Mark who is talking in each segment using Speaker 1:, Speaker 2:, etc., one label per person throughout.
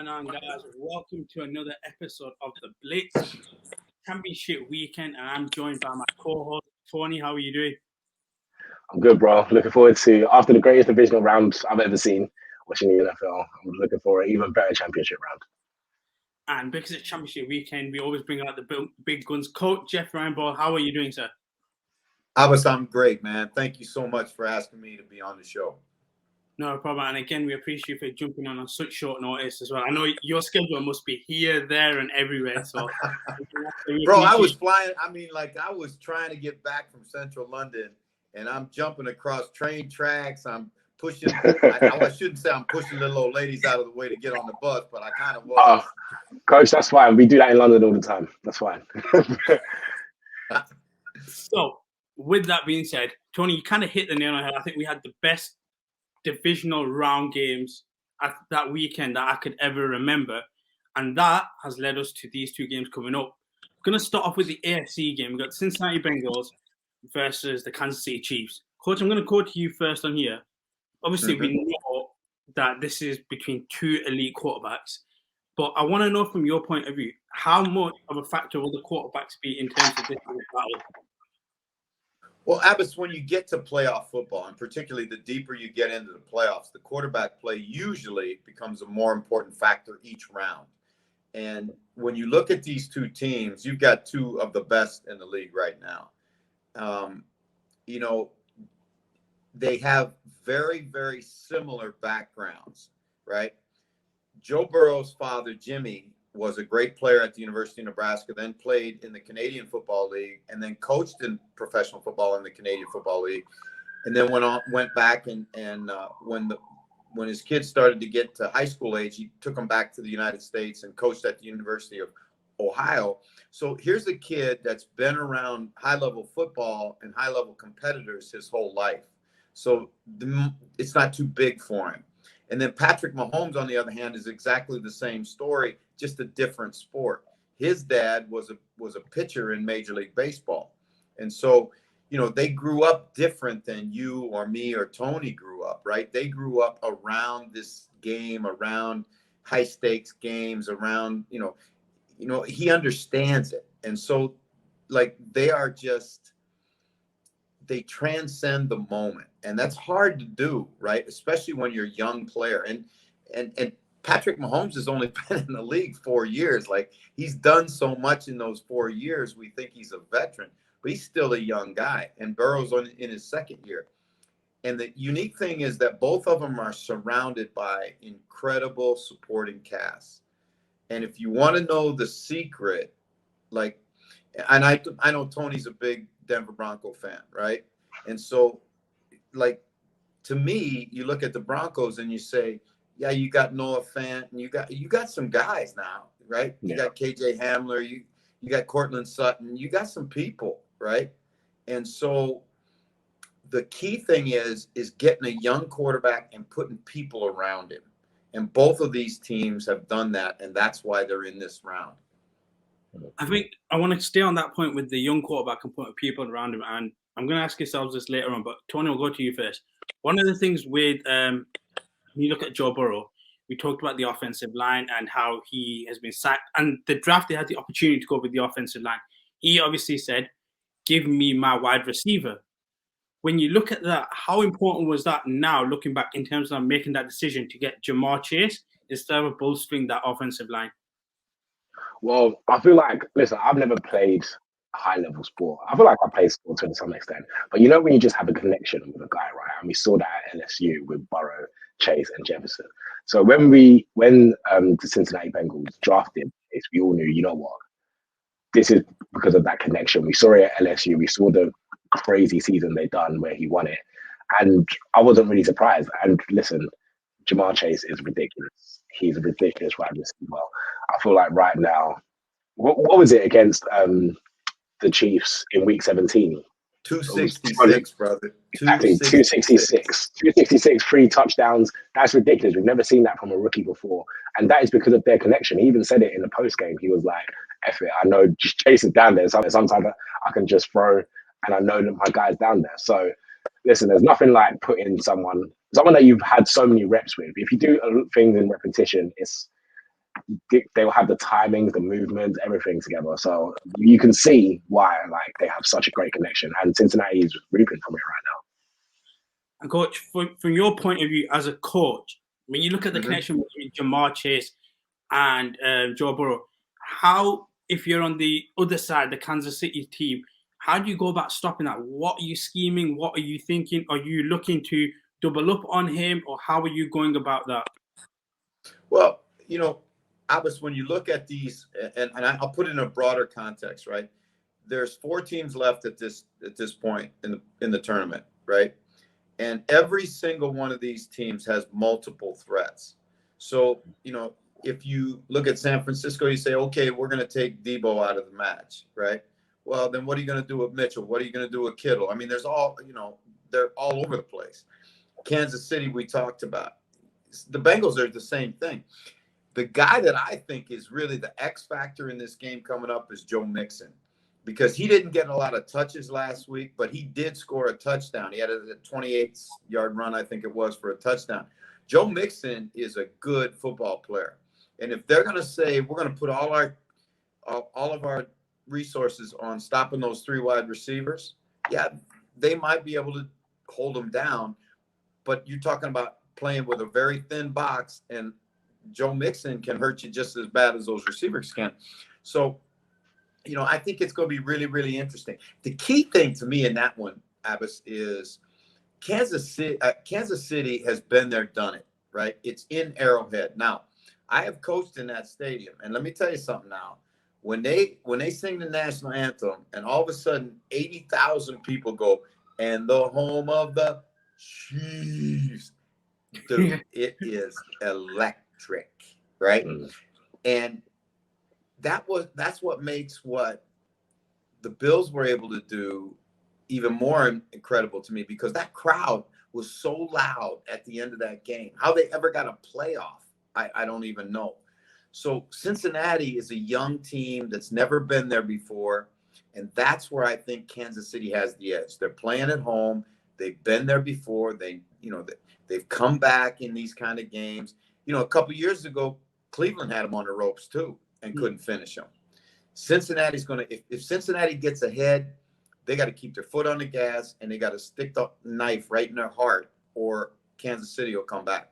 Speaker 1: going on, guys? Welcome to another episode of the Blitz Championship Weekend, and I'm joined by my co-host Toni. How are you doing?
Speaker 2: I'm good, bro. Looking forward to, after the greatest divisional round I've ever seen, watching the NFL. I'm looking for an even better championship round.
Speaker 1: And because it's Championship Weekend, we always bring out the big guns. Coach Jeff Reinebold, how are you doing, sir?
Speaker 3: Abbas, I'm great, man. Thank you so much for asking me to be on the show.
Speaker 1: No problem. And again, we appreciate you for jumping on such short notice as well. I know your schedule must be here, there, and everywhere. So,
Speaker 3: bro, I was flying. I was trying to get back from Central London, and I'm jumping across train tracks. I'm pushing. I shouldn't say I'm pushing little old ladies out of the way to get on the bus, but I kind of was.
Speaker 2: Coach, that's fine. We do that in London all the time. That's fine.
Speaker 1: So, with that being said, Toni, you kind of hit the nail on the head. I think we had the best divisional round games at that weekend that I could ever remember, and that has led us to these two games coming up. We're going to start off with the AFC game. We've got Cincinnati Bengals versus the Kansas City Chiefs. Coach, I'm going to go to you first on here. Obviously, we know that this is between two elite quarterbacks, but I want to know from your point of view, how much of a factor will the quarterbacks be in terms of this battle?
Speaker 3: Well, Abbas, when you get to playoff football, and particularly the deeper you get into the playoffs, the quarterback play usually becomes a more important factor each round. And when you look at these two teams, you've got two of the best in the league right now. They have very, very similar backgrounds, right? Joe Burrow's father, Jimmy, was a great player at the University of Nebraska, then played in the Canadian Football League, and then coached in professional football in the Canadian Football League, and then went back and when his kids started to get to high school age, he took them back to the United States and coached at the University of Ohio. So here's a kid that's been around high-level football and high-level competitors his whole life. So it's not too big for him. And then Patrick Mahomes, on the other hand, is exactly the same story, just a different sport. His dad was a pitcher in Major League Baseball. And so, they grew up different than you or me or Toni grew up, right? They grew up around this game, around high stakes games, around, he understands it. And so, they transcend the moment, and that's hard to do, right? Especially when you're a young player. And Patrick Mahomes has only been in the league 4 years. Like, he's done so much in those 4 years. We think he's a veteran, but he's still a young guy. And Burrow's in his second year. And the unique thing is that both of them are surrounded by incredible supporting casts. And if you want to know the secret, and I know Toni's a big Denver Bronco fan, right? And so, to me, you look at the Broncos and you say, yeah, you got Noah Fant, and you got some guys now, right? You got KJ Hamler, you got Cortland Sutton, you got some people, right? And so the key thing is getting a young quarterback and putting people around him. And both of these teams have done that, and that's why they're in this round.
Speaker 1: I think I want to stay on that point with the young quarterback and putting people around him. And I'm going to ask yourselves this later on, but Toni, will go to you first. One of the things with when you look at Joe Burrow, we talked about the offensive line and how he has been sacked. And the draft, they had the opportunity to go with the offensive line. He obviously said, give me my wide receiver. When you look at that, how important was that now, looking back in terms of making that decision to get JaMarr Chase instead of bolstering that offensive line?
Speaker 2: Well, I feel like, listen, I've never played a high-level sport. I feel like I played sport to some extent. But when you just have a connection with a guy, right? And we saw that at LSU with Burrow, Chase, and Jefferson. So when the Cincinnati Bengals drafted Chase, we all knew, you know what? This is because of that connection. We saw it at LSU. We saw the crazy season they done where he won it. And I wasn't really surprised. And listen, JaMarr Chase is ridiculous. He's a ridiculous wide receiver. I feel like right now, what was it against the Chiefs in week 17?
Speaker 3: 266, brother.
Speaker 2: 266. 266, 3 touchdowns. That's ridiculous. We've never seen that from a rookie before. And that is because of their connection. He even said it in the post game. He was like, F it, I know just Chase is down there. Sometimes I can just throw, and I know that my guy's down there. So listen, there's nothing like putting someone that you've had so many reps with. If you do things in repetition, they will have the timings, the movements, everything together. So you can see why like they have such a great connection, and Cincinnati is reaping from it right now.
Speaker 1: And coach, from your point of view as a coach, when you look at the connection between JaMarr Chase and Joe Burrow, how, if you're on the other side, the Kansas City team, how do you go about stopping that? What are you scheming? What are you thinking? Are you looking to double up on him, or how are you going about that?
Speaker 3: Well, you know, Abbas, when you look at these, and I'll put it in a broader context, right? There's 4 teams left at this point in the tournament, right? And every single one of these teams has multiple threats. So, you know, if you look at San Francisco, you say, okay, we're going to take Debo out of the match, right? Well, then what are you going to do with Mitchell? What are you going to do with Kittle? I mean, there's all, you know, they're all over the place. Kansas City, we talked about. The Bengals are the same thing. The guy that I think is really the X factor in this game coming up is Joe Mixon, because he didn't get a lot of touches last week, but he did score a touchdown. He had a 28-yard run, I think it was, for a touchdown. Joe Mixon is a good football player. And if they're going to say we're going to put all of our resources on stopping those 3 wide receivers, yeah, they might be able to hold them down. But you're talking about playing with a very thin box, and Joe Mixon can hurt you just as bad as those receivers can. So, you know, I think it's going to be really, really interesting. The key thing to me in that one, Abbas, is Kansas City has been there, done it, right? It's in Arrowhead. Now, I have coached in that stadium, and let me tell you something now. When they sing the national anthem, and all of a sudden 80,000 people go, and the home of the Chiefs, dude, it is electric, right? And that's what makes what the Bills were able to do even more incredible to me, because that crowd was so loud at the end of that game. How they ever got a playoff, I don't even know. So Cincinnati is a young team that's never been there before, and that's where I think Kansas City has the edge. They're playing at home. They've been there before. They've come back in these kind of games. You know, a couple of years ago, Cleveland had them on the ropes too and couldn't finish them. Cincinnati's going to, if Cincinnati gets ahead, they got to keep their foot on the gas, and they got to stick the knife right in their heart, or Kansas City will come back.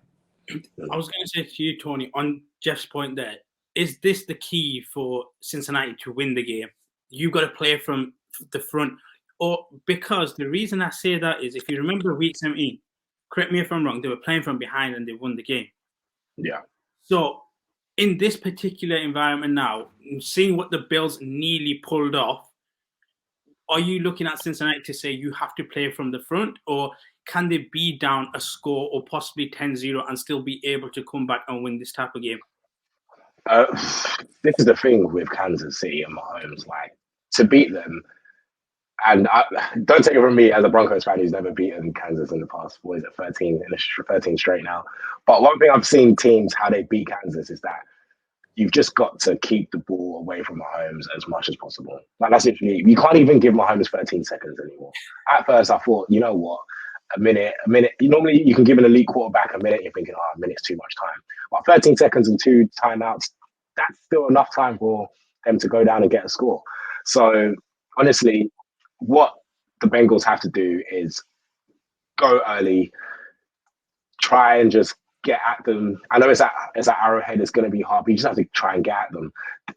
Speaker 1: I was going to say to you, Tony, on Jeff's point there, is this the key for Cincinnati to win the game? You've got to play from the front. Or because the reason I say that is, if you remember week 17, correct me if I'm wrong, they were playing from behind and they won the game.
Speaker 2: Yeah.
Speaker 1: So in this particular environment now, seeing what the Bills nearly pulled off, are you looking at Cincinnati to say you have to play from the front, or can they be down a score or possibly 10-0 and still be able to come back and win this type of game?
Speaker 2: This is the thing with Kansas City and Mahomes. Like, to beat them, and don't take it from me as a Broncos fan who's never beaten Kansas in the past. What is it, 13 straight now? But one thing I've seen teams, how they beat Kansas, is that you've just got to keep the ball away from Mahomes as much as possible. Like, that's literally, you can't even give Mahomes 13 seconds anymore. At first, I thought, you know what? A minute. Normally, you can give an elite quarterback a minute. You're thinking, a minute's too much time. But 13 seconds and 2 timeouts, that's still enough time for them to go down and get a score. So, honestly, what the Bengals have to do is go early, try and just get at them. I know it's at Arrowhead, it's going to be hard, but you just have to try and get at them.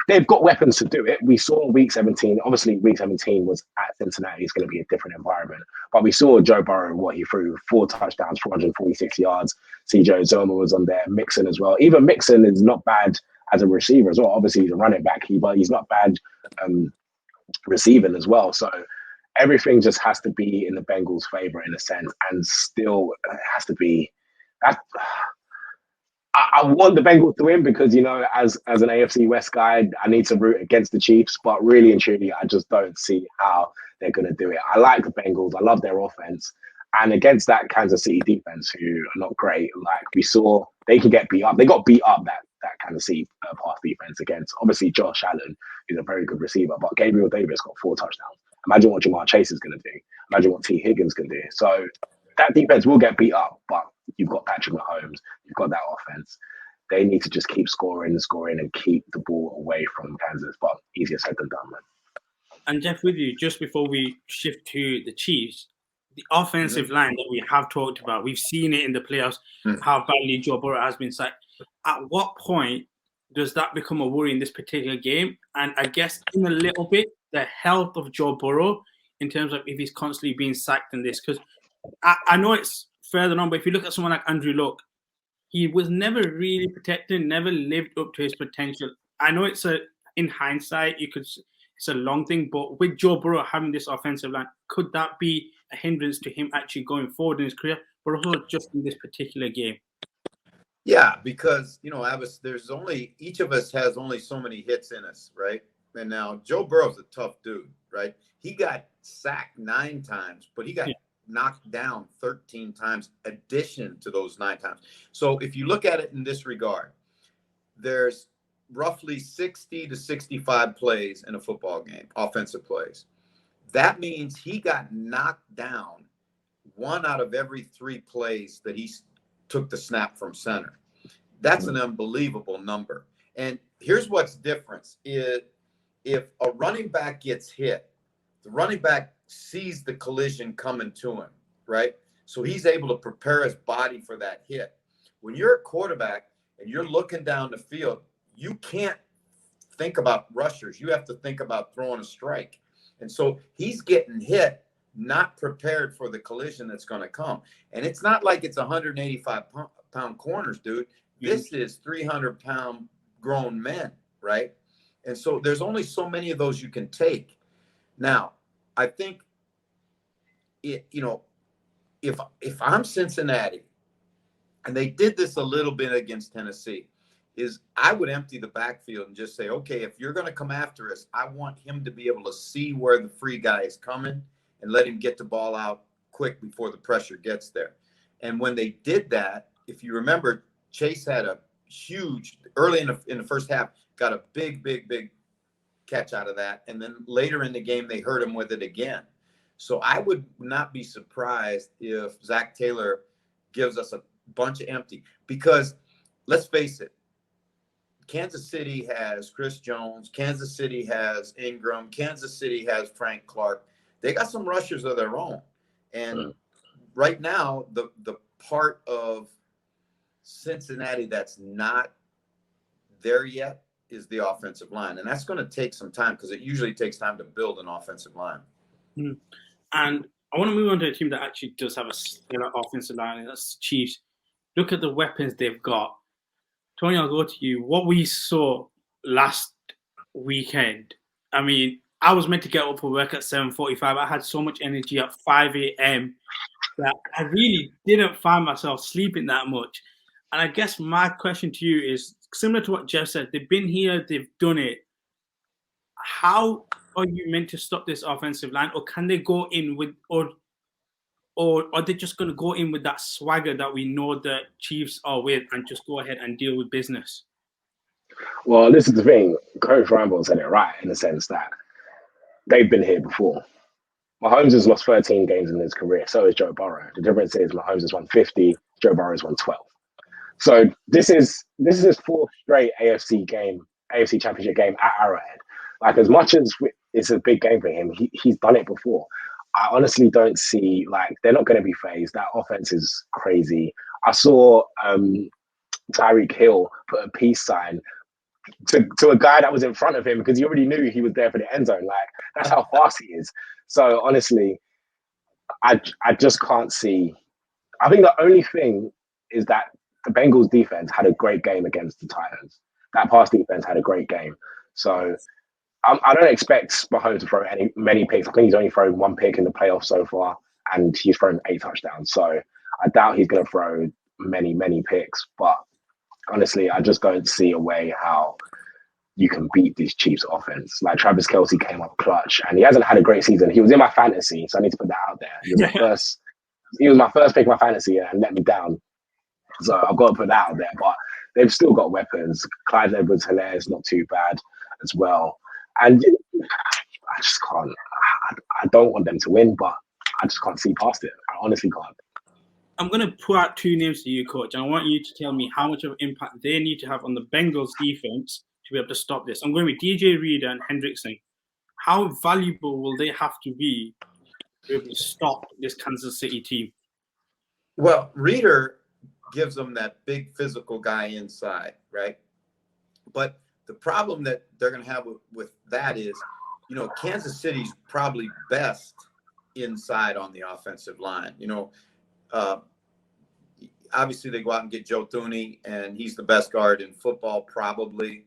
Speaker 2: They've got weapons to do it. We saw week 17. Obviously, week 17 was at Cincinnati. It's going to be a different environment. But we saw Joe Burrow, what he threw, 4 touchdowns, 446 yards. CJ Uzomah was on there, Mixon as well. Even Mixon is not bad as a receiver as well. Obviously, he's a running back, but he's not bad receiving as well. So everything just has to be in the Bengals' favor in a sense, and still it has to be. I want the Bengals to win because, you know, as an AFC West guy, I need to root against the Chiefs. But really and truly, I just don't see how they're going to do it. I like the Bengals. I love their offense. And against that Kansas City defense, who are not great, like we saw, they can get beat up. They got beat up, that Kansas City pass defense against, obviously, Josh Allen, who's a very good receiver. But Gabriel Davis got 4 touchdowns. Imagine what JaMarr Chase is going to do. Imagine what T. Higgins can do. So that defense will get beat up, but you've got Patrick Mahomes. You've got that offense. they need to just keep scoring, and keep the ball away from Kansas. But easier said than done, man.
Speaker 1: And Jeff, with you, just before we shift to the Chiefs, the offensive line that we have talked about, we've seen it in the playoffs, how badly Joe Burrow has been sacked. At what point does that become a worry in this particular game? And I guess in a little bit, the health of Joe Burrow in terms of if he's constantly being sacked in this. Because I know it's further on, but if you look at someone like Andrew Luck, he was never really protected, never lived up to his potential. I know in hindsight, it's a long thing, but with Joe Burrow having this offensive line, could that be a hindrance to him actually going forward in his career, but also just in this particular game?
Speaker 3: Yeah, because, Abbas, each of us has only so many hits in us, right? And now Joe Burrow's a tough dude, right? He got sacked 9 times, but he got knocked down 13 times, addition to those 9 times. So if you look at it in this regard, there's roughly 60 to 65 plays in a football game, offensive plays. That means he got knocked down 1 out of every 3 plays that he took the snap from center. That's an unbelievable number. And here's what's different. If a running back gets hit, the running back sees the collision coming to him, right? So he's able to prepare his body for that hit. When you're a quarterback and you're looking down the field, you can't think about rushers. You have to think about throwing a strike. And so he's getting hit, not prepared for the collision that's going to come. And it's not like it's 185-pound corners, dude. This is 300-pound grown men, right? And so there's only so many of those you can take. Now, I think, if I'm Cincinnati, and they did this a little bit against Tennessee, is I would empty the backfield and just say, okay, if you're going to come after us, I want him to be able to see where the free guy is coming and let him get the ball out quick before the pressure gets there. And when they did that, if you remember, Chase had a huge, early in the first half, got a big catch out of that. And then later in the game, they hurt him with it again. So I would not be surprised if Zach Taylor gives us a bunch of empty, because let's face it, Kansas City has Chris Jones, Kansas City has Ingram, Kansas City has Frank Clark. They got some rushers of their own. And right now, the part of Cincinnati that's not there yet is the offensive line. And that's going to take some time, because it usually takes time to build an offensive line.
Speaker 1: And I want to move on to a team that actually does have a stellar offensive line, and that's the Chiefs. Look at the weapons they've got. Toni, I'll go to you. What we saw last weekend, I mean, I was meant to get up for work at 7:45. I had so much energy at 5 a.m. that I really didn't find myself sleeping that much. And I guess my question to you is similar to what Jeff said. They've been here, they've done it. How are you meant to stop this offensive line? Or can they go in with, or are they just going to go in with that swagger that we know the Chiefs are with and just go ahead and deal with business?
Speaker 2: Well, this is the thing. Coach Reinebold said it right, in the sense that they've been here before. Mahomes has lost 13 games in his career. So has Joe Burrow. The difference is Mahomes has won 50, Joe Burrow has won 12. So this is his 4th straight AFC Championship game at Arrowhead. Like, as much as it's a big game for him, he's done it before. I honestly don't see, they're not going to be phased. That offense is crazy. I saw Tyreek Hill put a peace sign to a guy that was in front of him, because he already knew he was there for the end zone. That's how fast he is. So honestly, I just can't see. I think the only thing is that the Bengals defense had a great game against the Titans. That pass defense had a great game. So I don't expect Mahomes to throw many picks. I think he's only thrown 1 pick in the playoffs so far, and he's thrown 8 touchdowns. So I doubt he's going to throw many picks. But honestly, I just don't see a way how you can beat this Chiefs offense. Like, Travis Kelce came up clutch, and he hasn't had a great season. He was in my fantasy, so I need to put that out there. He was my first pick in my fantasy and let me down. So I've got to put that out there. But they've still got weapons. Clyde Edwards-Helaire is not too bad as well. And I just can't. I don't want them to win, but I just can't see past it. I honestly can't.
Speaker 1: I'm going to put out two names to you, Coach, and I want you to tell me how much of an impact they need to have on the Bengals defense to be able to stop this. I'm going with DJ Reader and Hendrickson. How valuable will they have to be to be able to stop this Kansas City team?
Speaker 3: Well, Reader gives them that big physical guy inside, right? But the problem that they're going to have with that is, Kansas City's probably best inside on the offensive line. Obviously they go out and get Toni, and he's the best guard in football probably.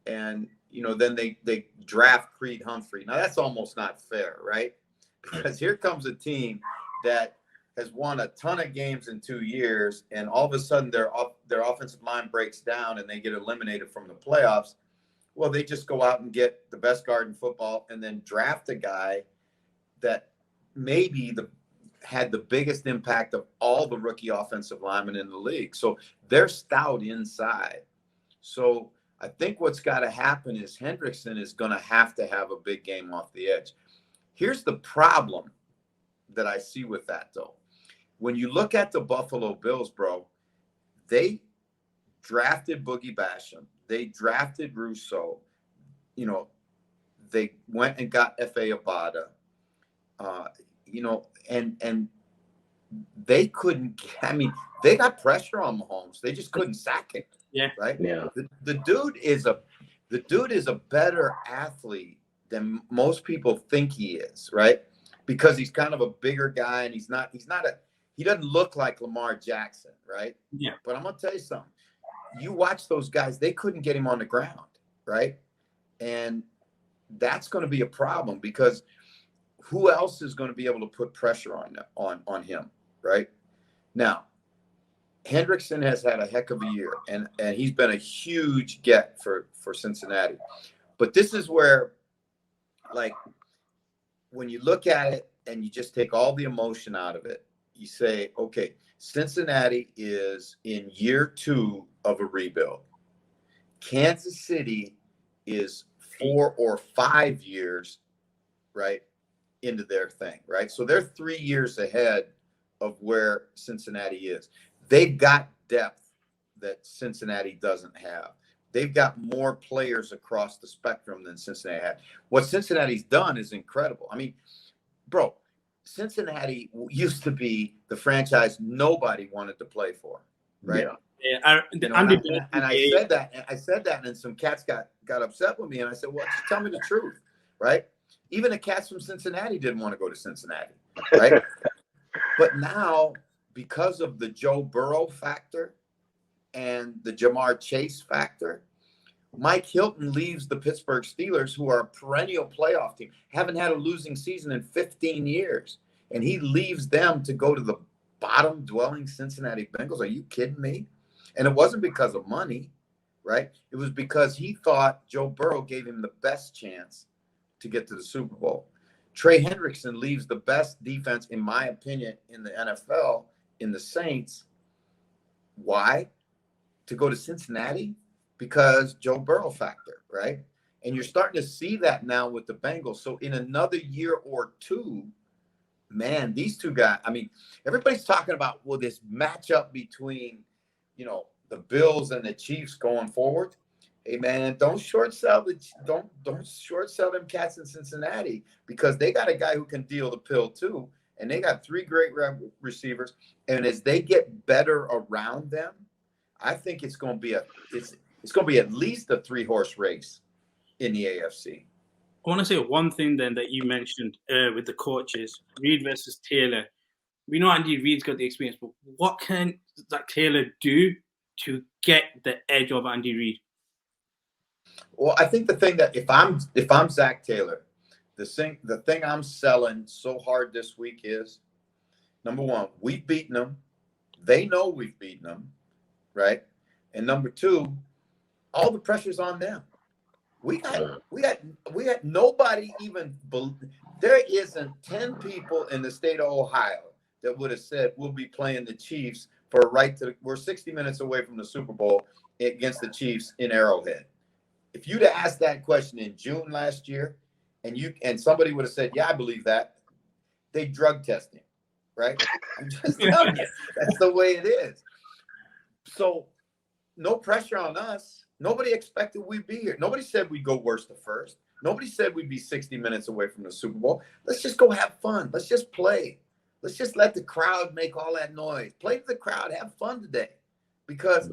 Speaker 3: And, then they draft Creed Humphrey. Now that's almost not fair, right? Because here comes a team that has won a ton of games in 2 years, and all of a sudden their offensive line breaks down and they get eliminated from the playoffs. Well, they just go out and get the best guard in football and then draft a guy that maybe had the biggest impact of all the rookie offensive linemen in the league. So they're stout inside. So I think what's got to happen is Hendrickson is going to have a big game off the edge. Here's the problem that I see with that, though. When you look at the Buffalo Bills, bro, they drafted Boogie Basham. They drafted Rousseau. They went and got F.A. Abada. And they couldn't. They got pressure on Mahomes. They just couldn't sack him.
Speaker 1: Yeah.
Speaker 3: Right.
Speaker 2: Yeah.
Speaker 3: The dude is a better athlete than most people think he is. Right. Because he's kind of a bigger guy, and he doesn't look like Lamar Jackson. Right.
Speaker 1: Yeah.
Speaker 3: But I'm gonna tell you something. You watch those guys; they couldn't get him on the ground. Right. And that's going to be a problem, because who else is going to be able to put pressure on him, right? Now, Hendrickson has had a heck of a year, and he's been a huge get for Cincinnati. But this is where, like, when you look at it and you just take all the emotion out of it, you say, okay, Cincinnati is in year 2 of a rebuild. Kansas City is 4 or 5 years, right, into their thing, right? So they're 3 years ahead of where Cincinnati is. They've got depth that Cincinnati doesn't have. They've got more players across the spectrum than Cincinnati had. What Cincinnati's done is incredible. I mean, bro, Cincinnati used to be the franchise nobody wanted to play for, right?
Speaker 1: Yeah.
Speaker 3: I said that, and some cats got upset with me, and I said, well, just tell me the truth, right? Even the cats from Cincinnati didn't want to go to Cincinnati, right? But now, because of the Joe Burrow factor and the JaMarr Chase factor, Mike Hilton leaves the Pittsburgh Steelers, who are a perennial playoff team, haven't had a losing season in 15 years, and he leaves them to go to the bottom-dwelling Cincinnati Bengals. Are you kidding me? And it wasn't because of money, right? It was because he thought Joe Burrow gave him the best chance to get to the Super Bowl. Trey Hendrickson leaves the best defense, in my opinion, in the NFL, in the Saints. Why? To go to Cincinnati? Because Joe Burrow factor, right? And you're starting to see that now with the Bengals. So in another year or two, man, these two guys, I mean, everybody's talking about, well, this matchup between, the Bills and the Chiefs going forward. Hey, man, don't short sell them cats in Cincinnati, because they got a guy who can deal the pill too, and they got 3 great receivers. And as they get better around them, I think it's going to be at least a 3-horse race in the AFC.
Speaker 1: I want to say one thing then that you mentioned with the coaches, Reed versus Taylor. We know Andy Reid's got the experience, but what can Zach Taylor do to get the edge of Andy Reid?
Speaker 3: Well, I think the thing that if I'm Zach Taylor, the thing I'm selling so hard this week is, number one, we've beaten them. They know we've beaten them, right? And number two, all the pressure's on them. We got nobody even. There isn't 10 people in the state of Ohio that would have said we'll be playing the Chiefs for a right to. We're 60 minutes away from the Super Bowl against the Chiefs in Arrowhead. If you'd have asked that question in June last year, and somebody would have said, "Yeah, I believe that," they drug test him, right? I'm just telling you, that's the way it is. So no pressure on us. Nobody expected we'd be here. Nobody said we'd go worse to first. Nobody said we'd be 60 minutes away from the Super Bowl. Let's just go have fun. Let's just play. Let's just let the crowd make all that noise. Play to the crowd. Have fun today, because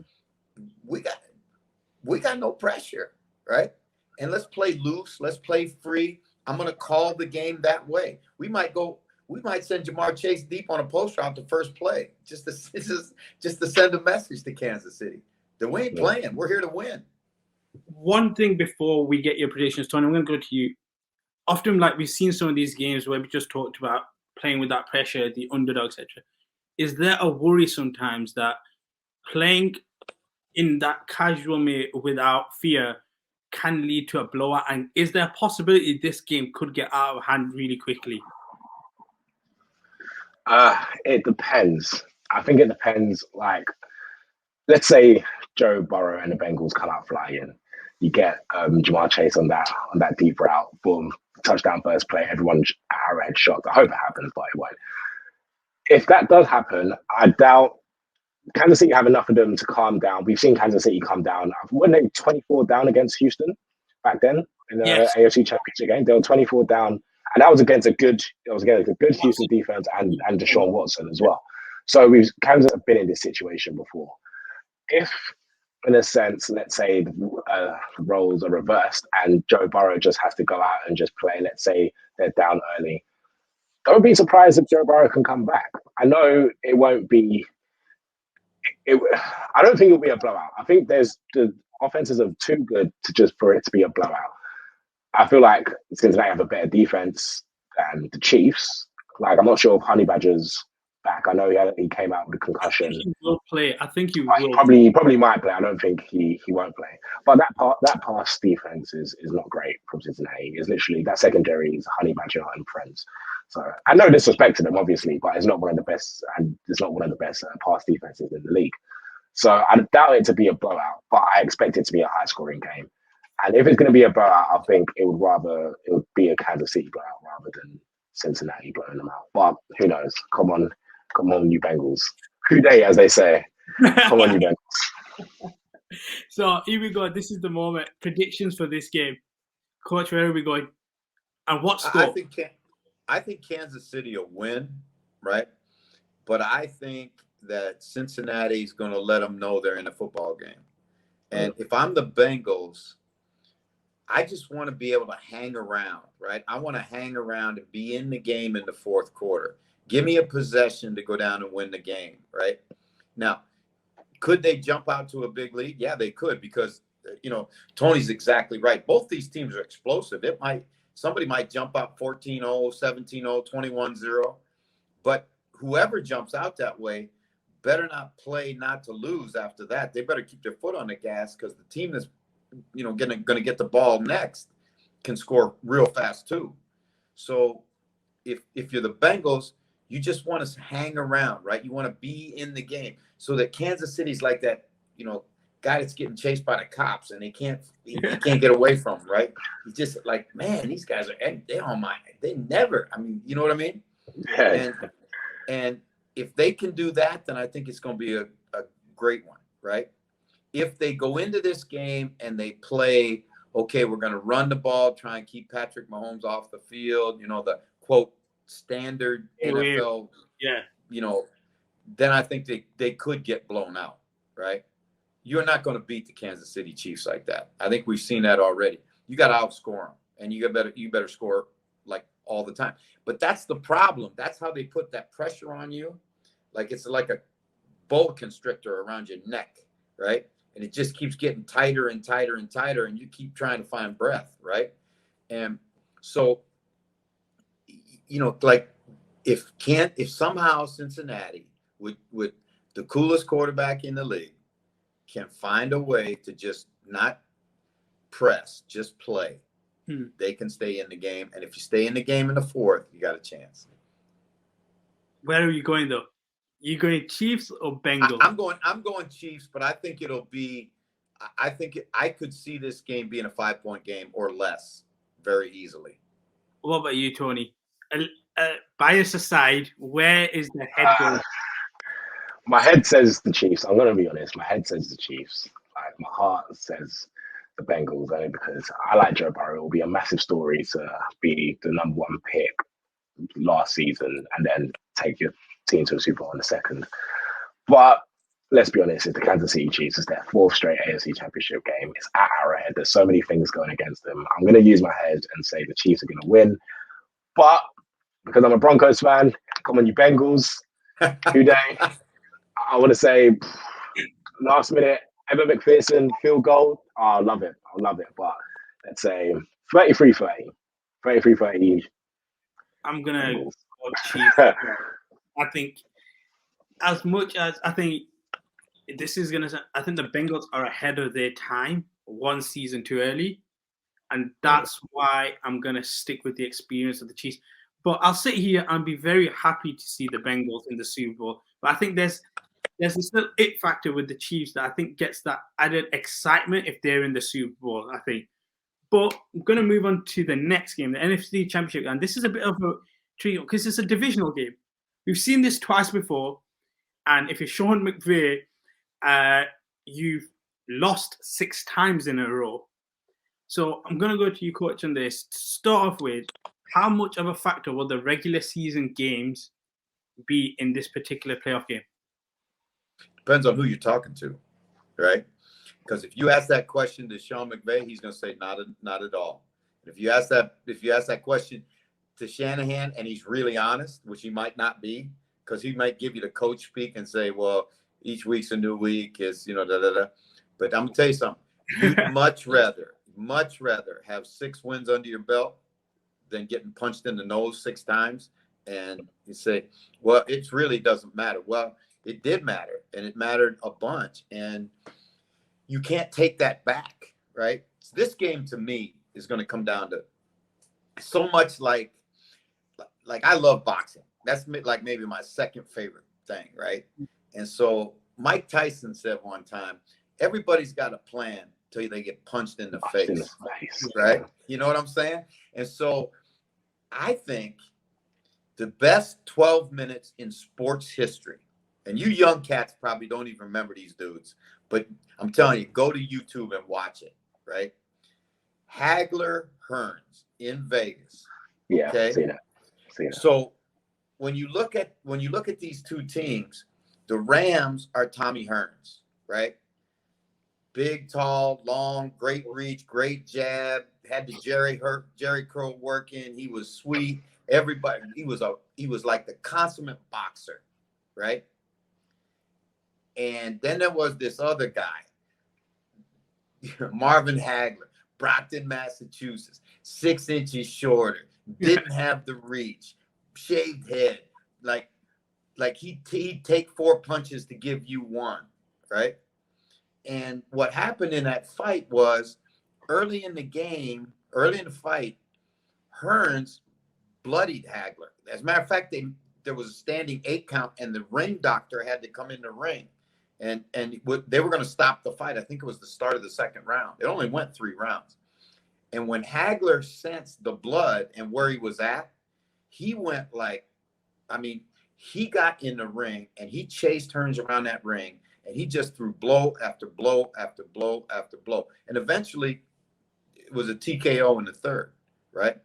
Speaker 3: we got no pressure, right? And let's play loose. Let's play free. I'm going to call the game that way. We might send JaMarr Chase deep on a post route the first play, just to send a message to Kansas City that we ain't playing. We're here to win.
Speaker 1: One thing before we get your predictions, Tony, I'm going to go to you. Often, like, we've seen some of these games where we just talked about playing with that pressure, the underdog, etc. Is there a worry sometimes that playing in that casual way without fear can lead to a blowout? And is there a possibility this game could get out of hand really quickly?
Speaker 2: It depends. I think it depends. Like, let's say Joe Burrow and the Bengals come out flying. You get JaMarr Chase on that deep route, boom, touchdown first play. Everyone's arrowhead shocked. I hope it happens, but it won't. If that does happen, I doubt Kansas City have enough of them to calm down. We've seen Kansas City calm down. Weren't they 24 down against Houston back then in the AFC Championship game? They were 24 down, and that was against a good Houston defense and Deshaun Watson as well. So Kansas have been in this situation before. If, in a sense, let's say the roles are reversed and Joe Burrow just has to go out and just play, let's say they're down early, don't be surprised if Joe Burrow can come back. I know it won't be. I don't think it'll be a blowout. I think the offenses are too good for it to be a blowout. I feel like Cincinnati have a better defense than the Chiefs. Like, I'm not sure if Honey Badger's back. I know he came out with a concussion.
Speaker 1: I think he will play.
Speaker 2: He probably might play. I don't think he won't play. But that pass defense is not great from Cincinnati. It's literally that secondary is Honey Badger and friends. So I no disrespect to them, obviously, but it's not one of the best, and it's not one of the best pass defenses in the league. So I doubt it to be a blowout, but I expect it to be a high-scoring game. And if it's going to be a blowout, I think it would be a Kansas City blowout rather than Cincinnati blowing them out. But who knows? Come on, you Bengals. Who dey, as they say. Come on, you Bengals.
Speaker 1: So here we go. This is the moment. Predictions for this game. Coach, where are we going? And what score?
Speaker 3: I think Kansas City will win, right? But I think that Cincinnati's going to let them know they're in a football game. And if I'm the Bengals, I just want to be able to hang around, right? I want to hang around and be in the game in the fourth quarter. Give me a possession to go down and win the game, right? Now, could they jump out to a big lead? Yeah, they could, because, Tony's exactly right. Both these teams are explosive. Somebody might jump out 14-0, 17-0, 21-0. But whoever jumps out that way better not play not to lose after that. They better keep their foot on the gas, because the team that's going to get the ball next can score real fast too. So if you're the Bengals, you just want to hang around, right? You want to be in the game, so that Kansas City's like that, guy that's getting chased by the cops and he can't get away from him, right? He's just like, man, these guys they're on my, they never, you know what I mean?
Speaker 2: Yeah.
Speaker 3: And if they can do that, then I think it's going to be a great one, right? If they go into this game and they play, okay, we're going to run the ball, try and keep Patrick Mahomes off the field, the quote standard NFL, then I think they could get blown out, right? You're not going to beat the Kansas City Chiefs like that. I think we've seen that already. You got to outscore them, and you better score like all the time. But that's the problem. That's how they put that pressure on you. Like, it's like a boa constrictor around your neck, right? And it just keeps getting tighter and tighter and tighter, and you keep trying to find breath, right? And so, like, if somehow Cincinnati with the coolest quarterback in the league can find a way to just not press, just play, they can stay in the game. And if you stay in the game in the fourth, you got a chance.
Speaker 1: Where are you going, though? You going Chiefs or Bengals?
Speaker 3: I'm going Chiefs, but I think I could see this game being a 5-point game or less very easily.
Speaker 1: What about you, Tony? bias aside, where is the head going?
Speaker 2: My head says the Chiefs. I'm gonna be honest. My head says the Chiefs. Like my heart says the Bengals, only because I like Joe Burrow. It will be a massive story to be the #1 pick last season and then take your team to a Super Bowl in the second. But let's be honest, it's the Kansas City Chiefs. It's their 4th straight AFC Championship game. It's at Arrowhead. There's so many things going against them. I'm going to use my head and say the Chiefs are going to win. But because I'm a Broncos fan, come on, you Bengals. Who day? I want to say last minute, Evan McPherson, field goal. Oh, I love it. I love it. But let's say 33-30. 33-30.
Speaker 1: I'm going to
Speaker 2: Bengals.
Speaker 1: go Chiefs. I think as much as I think this is going to, I think the Bengals are ahead of their time, 1 season too early. And that's why I'm going to stick with the experience of the Chiefs. But I'll sit here and be very happy to see the Bengals in the Super Bowl. But I think there's this little it factor with the Chiefs that I think gets that added excitement if they're in the Super Bowl, I think. But I'm going to move on to the next game, the NFC Championship. And this is a bit of a treat because it's a divisional game. We've seen this twice before. And if you're Sean McVay, you've lost 6 times in a row. So I'm going to go to you, Coach, on this. To start off with, how much of a factor will the regular season games be in this particular playoff game?
Speaker 3: Depends on who you're talking to, right? Because if you ask that question to Sean McVay, he's going to say not at all. If you ask that question to Shanahan and he's really honest, which he might not be, because he might give you the coach speak and say, well, each week's a new week, is da. But I'm gonna tell you something. You'd much rather have 6 wins under your belt than getting punched in the nose 6 times. And you say, well, it really doesn't matter. Well, it did matter, and it mattered a bunch. And you can't take that back, right? So this game to me is going to come down to so much like I love boxing. That's like maybe my second favorite thing, right? And so Mike Tyson said one time, everybody's got a plan till they get punched in the face, right? You know what I'm saying? And so I think the best 12 minutes in sports history, and you young cats probably don't even remember these dudes, but I'm telling you, go to YouTube and watch it, right? Hagler Hearns in Vegas.
Speaker 2: Yeah,
Speaker 3: okay?
Speaker 2: see that.
Speaker 3: So when you look at these two teams, the Rams are Tommy Hearns, right? Big, tall, long, great reach, great jab. Had the Jerry curl working. He was sweet. Everybody, he was like the consummate boxer, right? And then there was this other guy, Marvin Hagler, Brockton, Massachusetts, 6 inches shorter, didn't have the reach, shaved head, like he'd take 4 punches to give you 1, right? And what happened in that fight was early in the fight, Hearns bloodied Hagler. As a matter of fact, there was a standing 8 count, and the ring doctor had to come in the ring, and they were going to stop the fight. I think it was the start of the 2nd round. It only went 3 rounds. And when Hagler sensed the blood and where he was at, he went he got in the ring and he chased Hearns around that ring, and he just threw blow after blow after blow after blow. And eventually it was a TKO in the 3rd, right?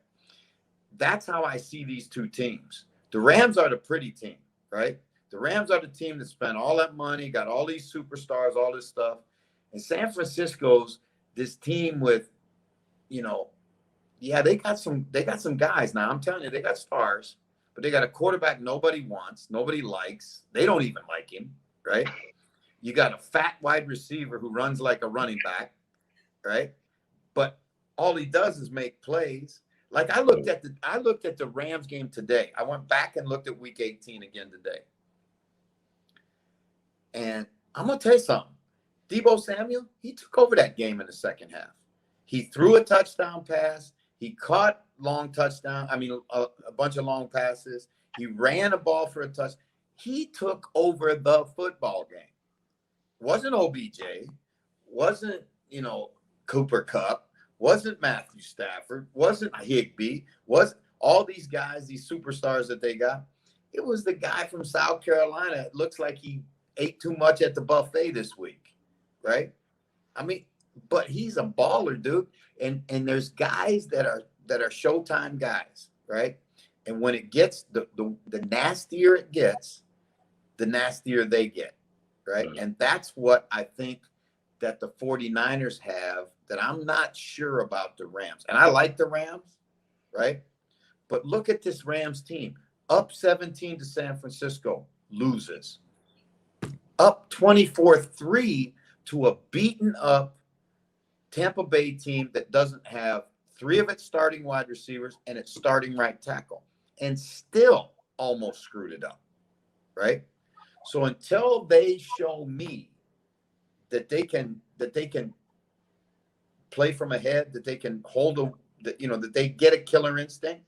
Speaker 3: That's how I see these two teams. The Rams are the pretty team, right? The Rams are the team that spent all that money, got all these superstars, all this stuff. And San Francisco's this team with, they got some guys now. I'm telling you, they got stars, but they got a quarterback nobody wants, nobody likes. They don't even like him, right? You got a fat wide receiver who runs like a running back, right? But all he does is make plays. Like I looked at the Rams game today. I went back and looked at Week 18 again today. And I'm gonna tell you something. Deebo Samuel, he took over that game in the second half. He threw a touchdown pass. He caught a bunch of long passes. He ran a ball for a touch. He took over the football game. Wasn't OBJ, wasn't, Cooper Kupp, wasn't Matthew Stafford, wasn't Higbee, all these guys, these superstars that they got, it was the guy from South Carolina. It looks like he ate too much at the buffet this week, right? I mean, but he's a baller, dude. And there's guys that are Showtime guys, right? And when it gets the nastier it gets, the nastier they get, right? And that's what I think that the 49ers have that I'm not sure about the Rams. And I like the Rams, right? But look at this Rams team. Up 17 to San Francisco, loses. Up 24-3 to a beaten up Tampa Bay team that doesn't have 3 of its starting wide receivers and its starting right tackle, and still almost screwed it up, right? So until they show me that they can play from ahead, that they can hold that they get a killer instinct,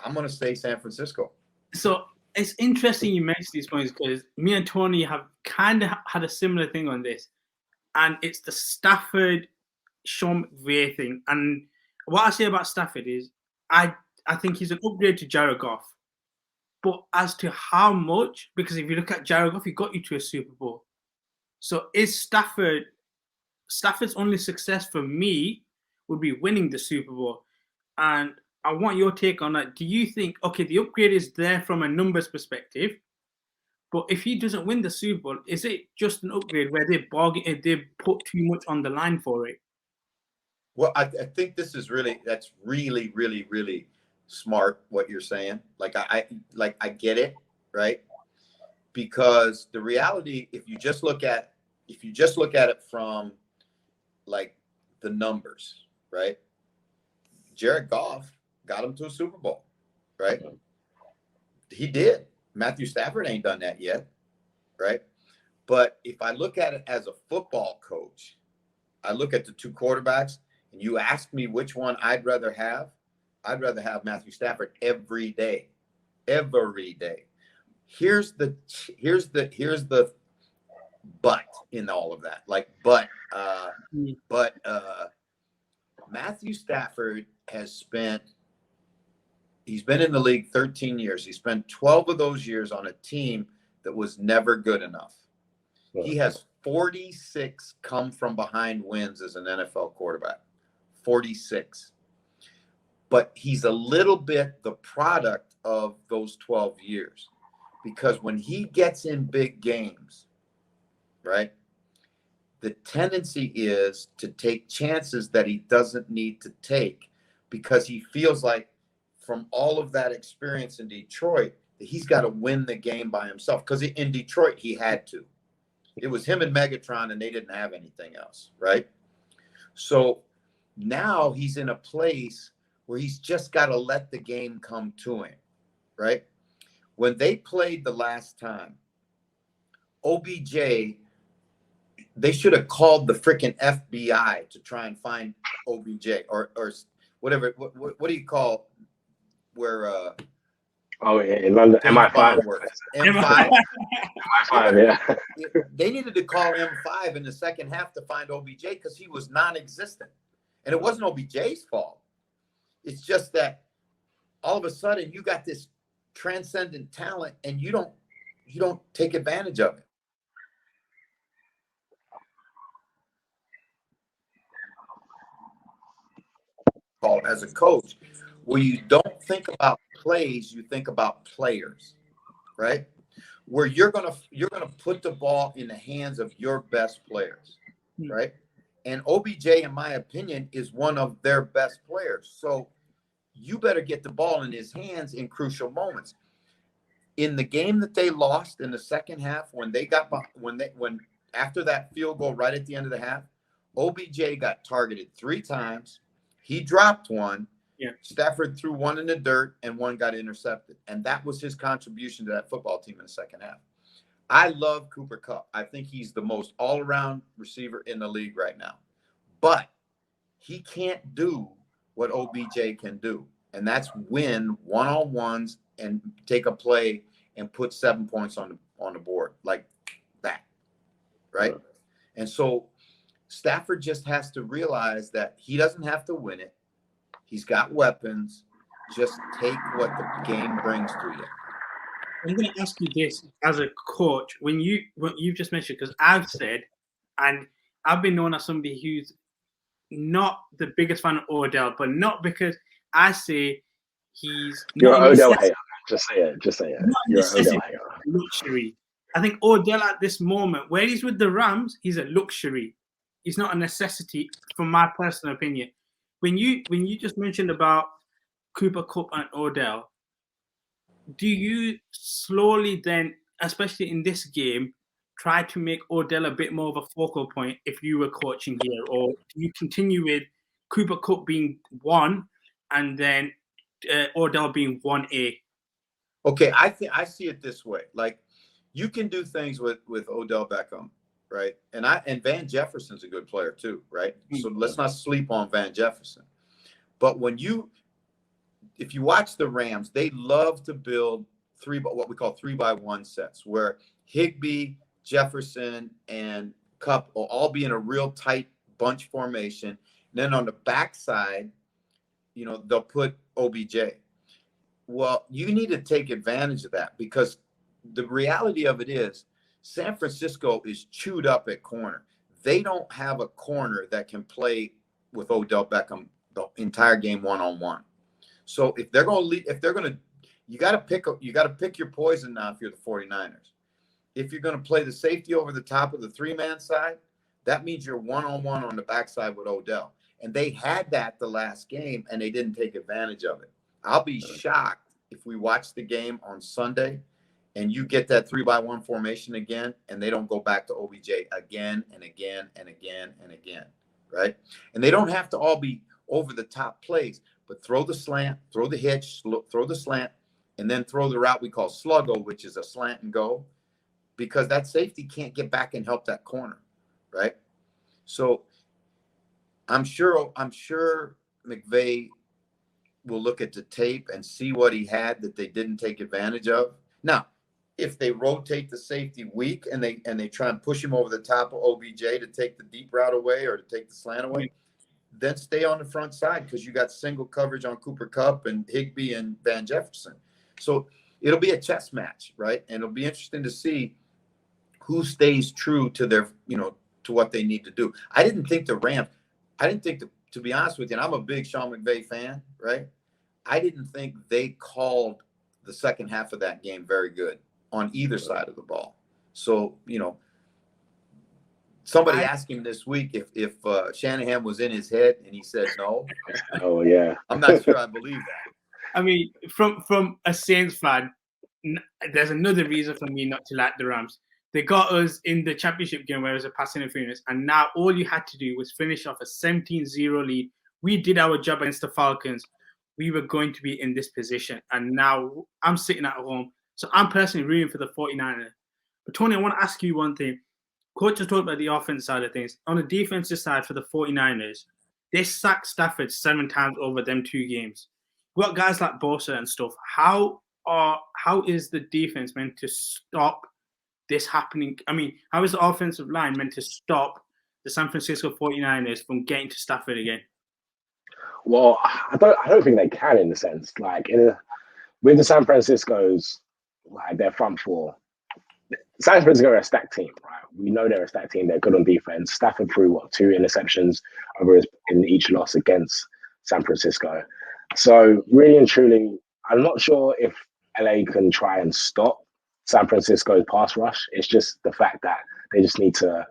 Speaker 3: I'm going to say San Francisco.
Speaker 1: So it's interesting you mentioned these points because me and Toni have kind of had a similar thing on this, and it's the Stafford Sean McVay thing. And what I say about Stafford is I think he's an upgrade to Jared Goff. But as to how much, because if you look at Jared Goff, he got you to a Super Bowl. So is Stafford's only success for me would be winning the Super Bowl. And I want your take on that. Do you think, okay, the upgrade is there from a numbers perspective, but if he doesn't win the Super Bowl, is it just an upgrade where they put too much on the line for it?
Speaker 3: Well, I think that's really, really, really smart what you're saying. Like I get it, right? Because the reality, if you just look at it from like the numbers, right? Jared Goff got him to a Super Bowl, right? He did. Matthew Stafford ain't done that yet, right? But if I look at it as a football coach, I look at the 2 quarterbacks, and you ask me which one I'd rather have Matthew Stafford every day. Every day. Here's the but in all of that. But Matthew Stafford he's been in the league 13 years. He spent 12 of those years on a team that was never good enough. He has 46 come from behind wins as an NFL quarterback. 46. But he's a little bit the product of those 12 years, because when he gets in big games, right, the tendency is to take chances that he doesn't need to take, because he feels like from all of that experience in Detroit that he's got to win the game by himself, because in Detroit he had to. It was him and Megatron, and they didn't have anything else, right? So now he's in a place where he's just got to let the game come to him, right? When they played the last time, OBJ, they should have called the freaking FBI to try and find OBJ or whatever. What do you call where?
Speaker 2: In London, MI5.
Speaker 3: M5.
Speaker 2: MI5, yeah.
Speaker 3: They needed to call M5 in the second half to find OBJ because he was non-existent, and it wasn't OBJ's fault. It's just that all of a sudden you got this transcendent talent, and you don't take advantage of it. As a coach, where you don't think about plays, you think about players, right? Where you're gonna put the ball in the hands of your best players, right? And OBJ, in my opinion, is one of their best players. So you better get the ball in his hands in crucial moments. In the game that they lost in the second half, when after that field goal right at the end of the half, OBJ got targeted 3 times. He dropped one.
Speaker 1: Yeah.
Speaker 3: Stafford threw one in the dirt, and one got intercepted. And that was his contribution to that football team in the second half. I love Cooper Kupp. I think he's the most all-around receiver in the league right now. But he can't do what OBJ can do, and that's win one-on-ones and take a play and put 7 points on the board like that, right? Yeah. And so Stafford just has to realize that he doesn't have to win it. He's got weapons. Just take what the game brings to you.
Speaker 1: I'm going to ask you this as a coach, when you've just mentioned, because I've said, and I've been known as somebody who's not the biggest fan of Odell, but not because I say he's
Speaker 2: You're
Speaker 1: not
Speaker 2: an
Speaker 1: a
Speaker 2: Odell
Speaker 1: necessity,
Speaker 2: hater. Just say it. Just say it.
Speaker 1: not a
Speaker 2: You're an Odell
Speaker 1: necessity,
Speaker 2: hater.
Speaker 1: luxury. I think Odell at this moment, where he's with the Rams, he's a luxury. He's not a necessity, from my personal opinion. When you just mentioned about Cooper Kupp and Odell, do you slowly then, especially in this game, try to make Odell a bit more of a focal point if you were coaching here, or do you continue with Cooper Kupp being one and then Odell being 1A?
Speaker 3: Okay, I see it this way. Like, you can do things with Odell Beckham, right? And Van Jefferson's a good player too, right? So let's not sleep on Van Jefferson. But if you watch the Rams, they love to build what we call 3-by-1 sets, where Higbee, Jefferson, and Kupp will all be in a real tight bunch formation. And then on the backside, they'll put OBJ. Well, you need to take advantage of that, because the reality of it is San Francisco is chewed up at corner. They don't have a corner that can play with Odell Beckham the entire game one-on-one. So if they're going to you got to pick your poison now if you're the 49ers. If you're going to play the safety over the top of the three-man side, that means you're one-on-one on the backside with Odell. And they had that the last game, and they didn't take advantage of it. I'll be shocked if we watch the game on Sunday and you get that 3-by-1 formation again, and they don't go back to OBJ again and again and again and again, right? And they don't have to all be over-the-top plays, but throw the slant, throw the hitch, throw the slant, and then throw the route we call sluggo, which is a slant and go, because that safety can't get back and help that corner, right? So I'm sure McVay will look at the tape and see what he had that they didn't take advantage of. Now, if they rotate the safety weak and they try and push him over the top of OBJ to take the deep route away or to take the slant away, then stay on the front side, because you got single coverage on Cooper Kupp and Higbee and Van Jefferson. So it'll be a chess match, right? And it'll be interesting to see who stays true to their, to what they need to do. I didn't think the Rams, to be honest with you, and I'm a big Sean McVay fan, right? I didn't think they called the second half of that game very good on either side of the ball. So, somebody asked him this week if Shanahan was in his head, and he said no.
Speaker 2: Oh, yeah.
Speaker 3: I'm not sure I believe that.
Speaker 1: I mean, from a Saints fan, there's another reason for me not to like the Rams. They got us in the championship game where it was a pass interference, and now all you had to do was finish off a 17-0 lead. We did our job against the Falcons. We were going to be in this position, and now I'm sitting at home. So I'm personally rooting for the 49ers. But Toni, I want to ask you one thing. Coach has talked about the offense side of things. On the defensive side for the 49ers, they sacked Stafford 7 times over them 2 games. We've got guys like Bosa and stuff. How is the defense meant to stop this happening? I mean, how is the offensive line meant to stop the San Francisco 49ers from getting to Stafford again?
Speaker 2: Well, I don't think they can, in the sense, like with the San Francisco's, like, their front four. San Francisco are a stacked team, right? We know they're a stacked team. They're good on defense. Stafford threw 2 interceptions in each loss against San Francisco. So really and truly, I'm not sure if LA can try and stop San Francisco's pass rush. It's just the fact that they just need to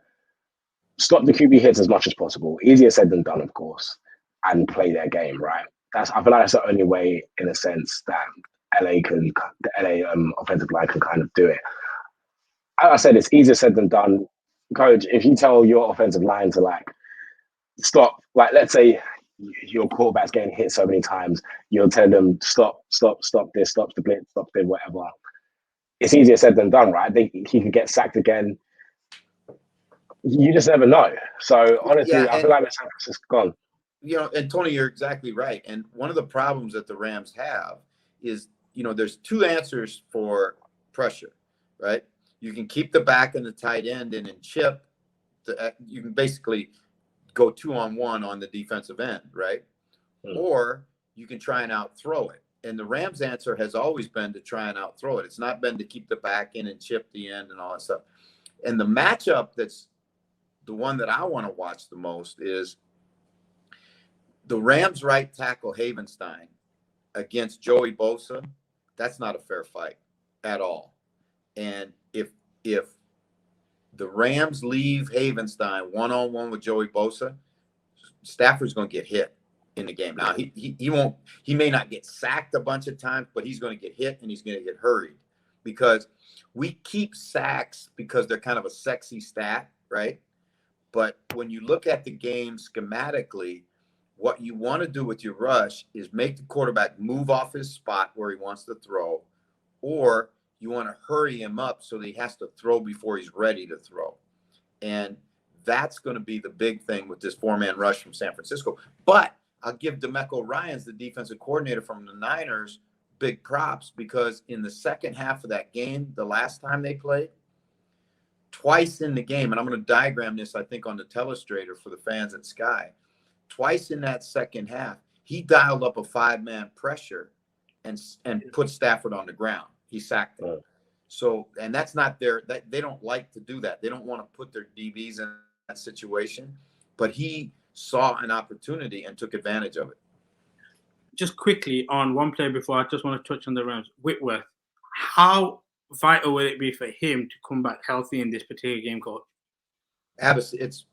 Speaker 2: stop the QB hits as much as possible. Easier said than done, of course, and play their game, right? I feel like that's the only way, in a sense, that the LA offensive line can kind of do it. As I said, it's easier said than done. Coach, if you tell your offensive line to, like, stop, like, let's say your quarterback's getting hit so many times, you'll tell them stop this, stop the blitz, stop the whatever. It's easier said than done, right? He could get sacked again. You just never know. So honestly, I feel like San Francisco's gone.
Speaker 3: And Toni, you're exactly right. And one of the problems that the Rams have is, there's 2 answers for pressure, right? You can keep the back and the tight end in and chip. You can basically go 2-on-1 on the defensive end, right? Or you can try and out-throw it. And the Rams' answer has always been to try and out-throw it. It's not been to keep the back in and chip the end and all that stuff. And the matchup that's the one that I want to watch the most is the Rams' right tackle Havenstein against Joey Bosa. That's not a fair fight at all. And if the Rams leave Havenstein one-on-one with Joey Bosa, Stafford's going to get hit in the game. Now, he may not get sacked a bunch of times, but he's going to get hit and he's going to get hurried, because we keep sacks because they're kind of a sexy stat, right? But when you look at the game schematically, what you want to do with your rush is make the quarterback move off his spot where he wants to throw, or you want to hurry him up so that he has to throw before he's ready to throw. And that's going to be the big thing with this four-man rush from San Francisco. But I'll give DeMeco Ryans, the defensive coordinator from the Niners, big props, because in the second half of that game, the last time they played, twice in the game, and I'm going to diagram this, I think, on the telestrator for the fans at Sky, twice in that second half, he dialed up a five-man pressure and put Stafford on the ground. He sacked him. So, and that's not they don't like to do that. They don't want to put their DBs in that situation, but he saw an opportunity and took advantage of it.
Speaker 1: Just quickly on one player before, I just want to touch on the Rams. Whitworth, how vital will it be for him to come back healthy in this particular game, Coach?
Speaker 3: Abbas, it's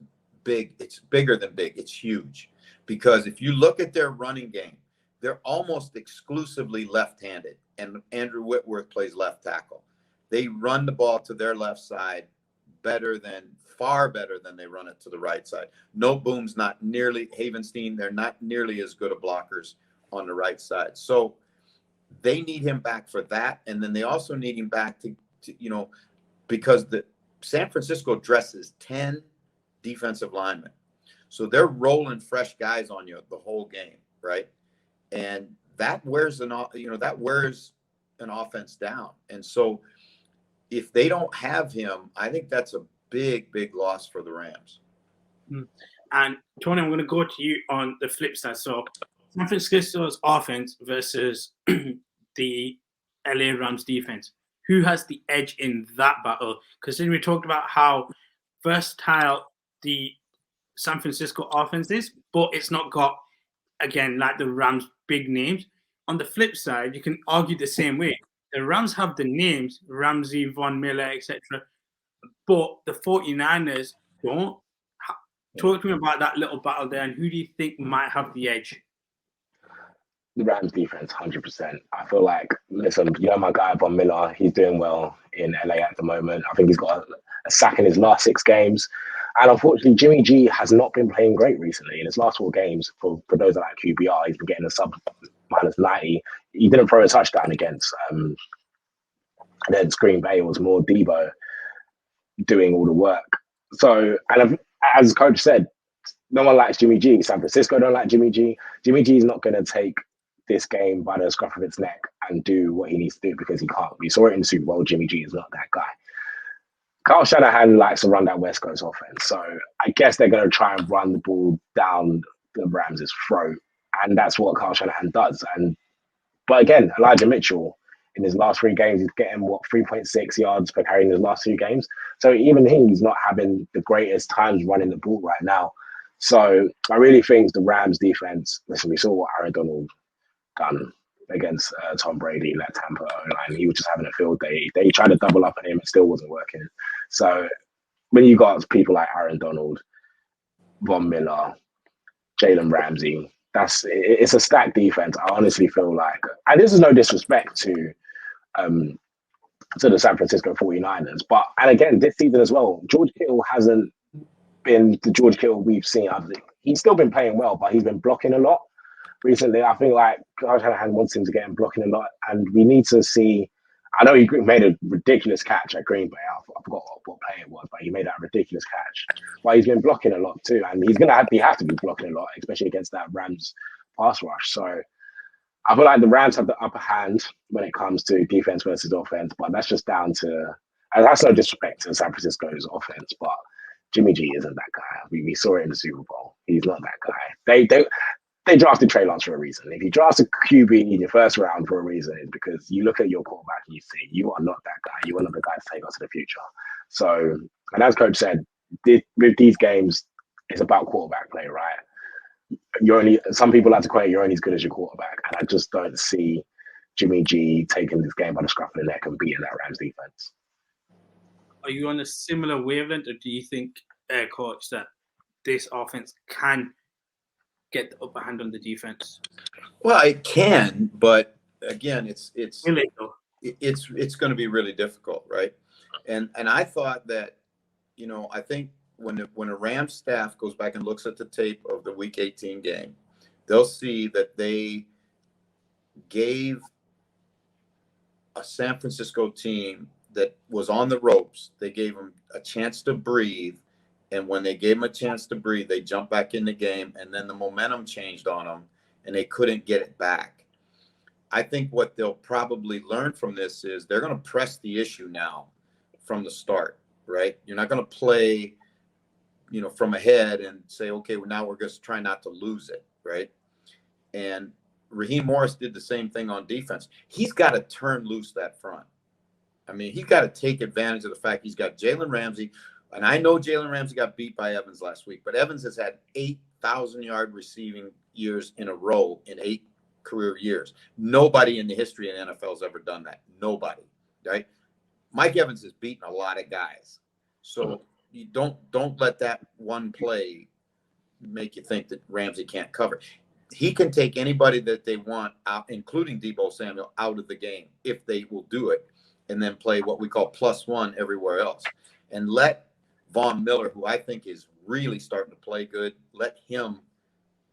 Speaker 3: big. It's bigger than big. It's huge, because if you look at their running game, they're almost exclusively left-handed, and Andrew Whitworth plays left tackle. They run the ball to their left side far better than they run it to the right side. No Boom's not nearly, Havenstein, they're not nearly as good of blockers on the right side. So they need him back for that. And then they also need him back to because the San Francisco dresses 10 defensive linemen. So they're rolling fresh guys on you the whole game, right? And that wears an offense down. And so if they don't have him, I think that's a big, big loss for the Rams.
Speaker 1: And Toni, I'm going to go to you on the flip side. So San Francisco's offense versus the LA Rams defense. Who has the edge in that battle? Because then we talked about how versatile the San Francisco offense is, but it's not got, again, like the Rams' big names. On the flip side, you can argue the same way. The Rams have the names, Ramsey, Von Miller, etc., but the 49ers don't. Talk to me about that little battle there, and who do you think might have the edge?
Speaker 2: The Rams defense, 100%. I feel like, listen, my guy Von Miller, he's doing well in LA at the moment. I think he's got a sack in his last 6 games. And unfortunately, Jimmy G has not been playing great recently. In his last 4 games, for those that like QBR, he's been getting a sub -90. He didn't throw a touchdown against Green Bay. It was more Debo doing all the work. So, and as Coach said, no one likes Jimmy G. San Francisco don't like Jimmy G. Jimmy G is not going to take this game by the scruff of its neck and do what he needs to do, because he can't. We saw it in the Super Bowl. Jimmy G is not that guy. Kyle Shanahan likes to run that West Coast offense. So I guess they're going to try and run the ball down the Rams' throat. And that's what Kyle Shanahan does. But again, Elijah Mitchell, in his last 3 games, he's getting 3.6 yards per carry in his last 2 games. So even he's not having the greatest times running the ball right now. So I really think the Rams defense, listen, we saw what Aaron Donald done against Tom Brady in that Tampa O-line. He was just having a field day. They tried to double up on him. It still wasn't working. So when you got people like Aaron Donald, Von Miller, Jalen Ramsey, it's a stacked defense. I honestly feel like, and this is no disrespect to the San Francisco 49ers, and again, this season as well, George Kittle hasn't been the George Kittle we've seen. He's still been playing well, but he's been blocking a lot recently. I think like Kyle Shanahan wants him to get him blocking a lot, and we need to see. I know he made a ridiculous catch at Green Bay. I forgot what play it was, but he made that ridiculous catch. But he's been blocking a lot too, and he's gonna have to be blocking a lot, especially against that Rams pass rush. So I feel like the Rams have the upper hand when it comes to defense versus offense, but that's just down to, and that's no disrespect to San Francisco's offense, but Jimmy G isn't that guy. We saw it in the Super Bowl. He's not that guy. they drafted Trey Lance for a reason. If you draft a QB in your first round for a reason, it's because you look at your quarterback and you see you are not that guy. You are not the guy to take us to the future. So, and as Coach said, with these games, it's about quarterback play, right? Some people like to quote, you're only as good as your quarterback. And I just don't see Jimmy G taking this game by the scruff of the neck and beating that Rams defense.
Speaker 1: Are you on a similar wavelength, or do you think, Coach, that this offense can get the upper hand on the defense?
Speaker 3: Well, it can, but again, it's
Speaker 1: Will it, though?
Speaker 3: it's going to be really difficult, right? And I thought that, I think when a Rams staff goes back and looks at the tape of the Week 18 game, they'll see that they gave a San Francisco team that was on the ropes, they gave them a chance to breathe. And when they gave them a chance to breathe, they jumped back in the game, and then the momentum changed on them, and they couldn't get it back. I think what they'll probably learn from this is they're going to press the issue now from the start, right? You're not going to play, from ahead and say, okay, well, now we're going to try not to lose it, right? And Raheem Morris did the same thing on defense. He's got to turn loose that front. I mean, he's got to take advantage of the fact he's got Jalen Ramsey. And I know Jalen Ramsey got beat by Evans last week, but Evans has had 8,000-yard receiving years in a row in 8 career years. Nobody in the history of the NFL has ever done that. Nobody, right? Mike Evans has beaten a lot of guys. So you don't let that one play make you think that Ramsey can't cover. He can take anybody that they want out, including Deebo Samuel, out of the game if they will do it, and then play what we call +1 everywhere else. And let Von Miller, who I think is really starting to play good, let him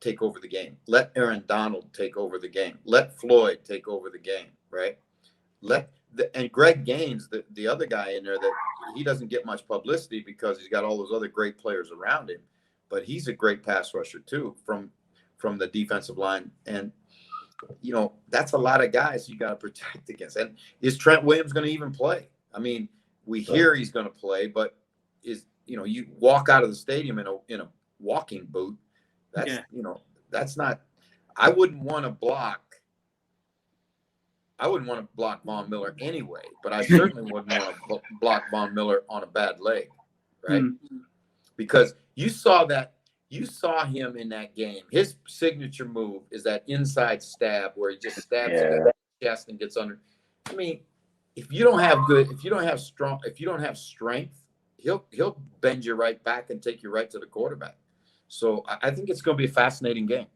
Speaker 3: take over the game. Let Aaron Donald take over the game. Let Floyd take over the game, right? And Greg Gaines, the other guy in there, that he doesn't get much publicity because he's got all those other great players around him, but he's a great pass rusher too from the defensive line. And, that's a lot of guys you got to protect against. And is Trent Williams going to even play? I mean, we hear he's going to play, but you walk out of the stadium in a walking boot. That's, that's not, I wouldn't want to block Von Miller anyway, but I certainly wouldn't want to block Von Miller on a bad leg, right? Mm-hmm. Because you saw him in that game. His signature move is that inside stab where he just stabs the chest and gets under. I mean, if you don't have strength, he'll bend you right back and take you right to the quarterback. So I think it's going to be a fascinating game.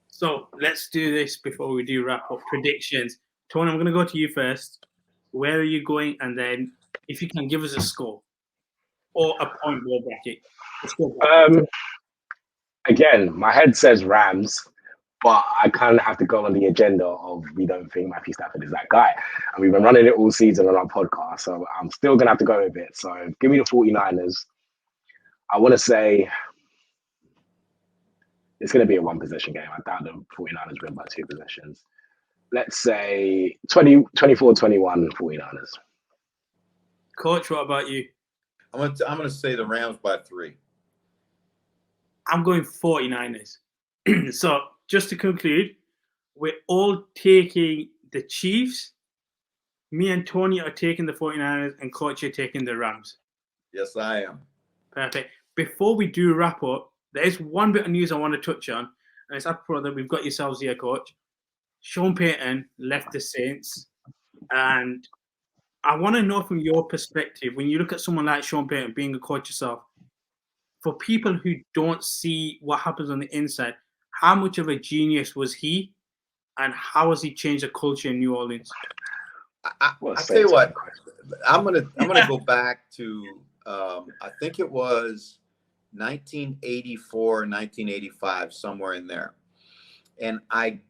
Speaker 1: So let's do this before we do wrap up predictions. Toni, I'm going to go to you first. Where are you going? And then if you can give us a score or a point ball bracket.
Speaker 2: Again, my head says Rams, but I kind of have to go on the agenda of we don't think Matthew Stafford is that guy. And we've been running it all season on our podcast, so I'm still going to have to go with it. So give me the 49ers. I want to say it's going to be a one-possession game. I doubt the 49ers win by 2 possessions. Let's say 24-21 49ers.
Speaker 1: Coach, what about you?
Speaker 3: I'm going to say the Rams by 3.
Speaker 1: I'm going 49ers. So just to conclude, we're all taking the Chiefs. Me and Toni are taking the 49ers, and Coach, you're taking the Rams.
Speaker 3: Yes, I am.
Speaker 1: Perfect. Before we do wrap up, there is one bit of news I want to touch on, and it's apropos that we've got yourselves here, Coach. Sean Payton left the Saints, and I want to know from your perspective, when you look at someone like Sean Payton, being a coach yourself, for people who don't see what happens on the inside, how much of a genius was he, and how has he changed the culture in New Orleans?
Speaker 3: I'll tell you what, I'm gonna go back to I think it was 1984, 1985, somewhere in there, and I'm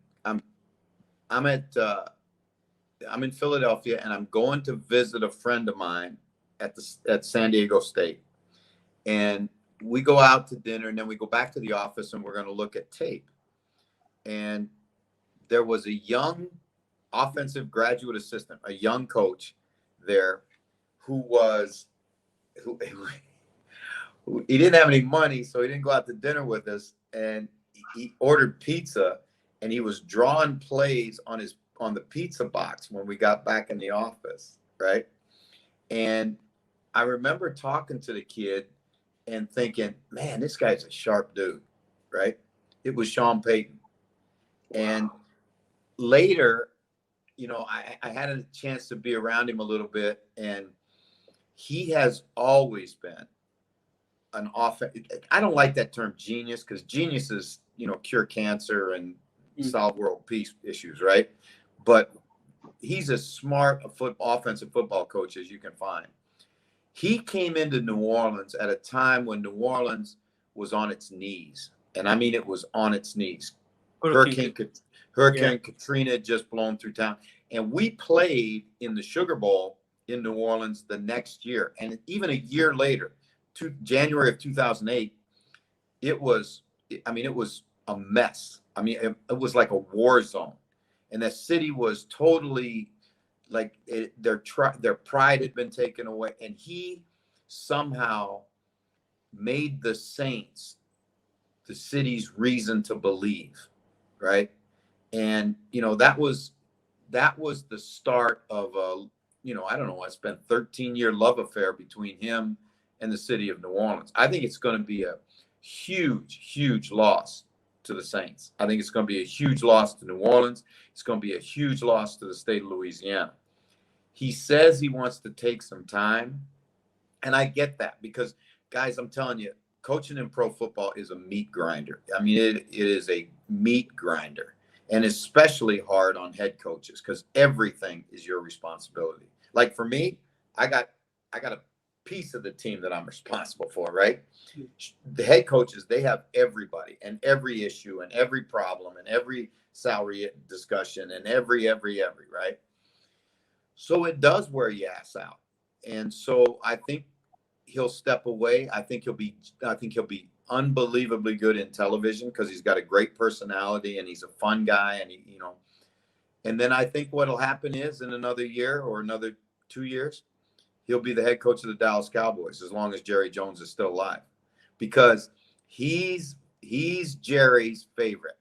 Speaker 3: in Philadelphia, and I'm going to visit a friend of mine at San Diego State, and we go out to dinner, and then we go back to the office, and we're going to look at tape. And there was a young offensive graduate assistant, a young coach there, who he didn't have any money, so he didn't go out to dinner with us. And he ordered pizza, and he was drawing plays on the pizza box when we got back in the office, right? And I remember talking to the kid and thinking, man, this guy's a sharp dude, right? It was Sean Payton. And later, you know, I had a chance to be around him a little bit, and he has always been an offense. I don't like that term genius, because genius is, you know, cure cancer and solve world peace issues, right? But he's as smart offensive football coach as you can find. He came into New Orleans at a time when New Orleans was on its knees. And I mean, it was on its knees. Hurricane Katrina had just blown through town. And we played in the Sugar Bowl in New Orleans the next year. And even a year later, January of 2008, it was a mess. I mean, it was like a war zone. And the city was totally like their pride had been taken away. And he somehow made the Saints the city's reason to believe, right? And, you know, that was the start of a, you know, I don't know, it's been 13-year love affair between him and the city of New Orleans. I think it's going to be a huge, huge loss to the Saints. I think it's going to be a huge loss to New Orleans. It's going to be a huge loss to the state of Louisiana. He says he wants to take some time, and I get that, because, guys, I'm telling you, coaching in pro football is a meat grinder. I mean, it is a meat grinder, and especially hard on head coaches, because everything is your responsibility. Like for me, I got a piece of the team that I'm responsible for, right? The head coaches, they have everybody and every issue and every problem and every salary discussion and every, right? So it does wear your ass out. And so I think he'll step away. I think he'll be unbelievably good in television, because he's got a great personality and he's a fun guy, and he, you know, and then I think what'll happen is in another year or another 2 years, he'll be the head coach of the Dallas Cowboys, as long as Jerry Jones is still alive, because he's Jerry's favorite.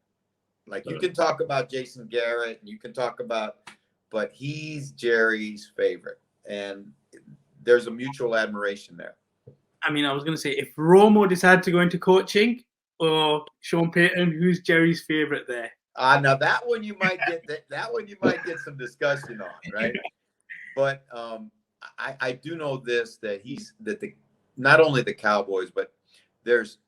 Speaker 3: Like, you can talk about Jason Garrett and you can talk about, but he's Jerry's favorite, and there's a mutual admiration there.
Speaker 1: I mean, I was going to say, if Romo decided to go into coaching, or Sean Payton, who's Jerry's favorite there?
Speaker 3: Now that one you might get get some discussion on, right? But I do know this, that not only the Cowboys, but there's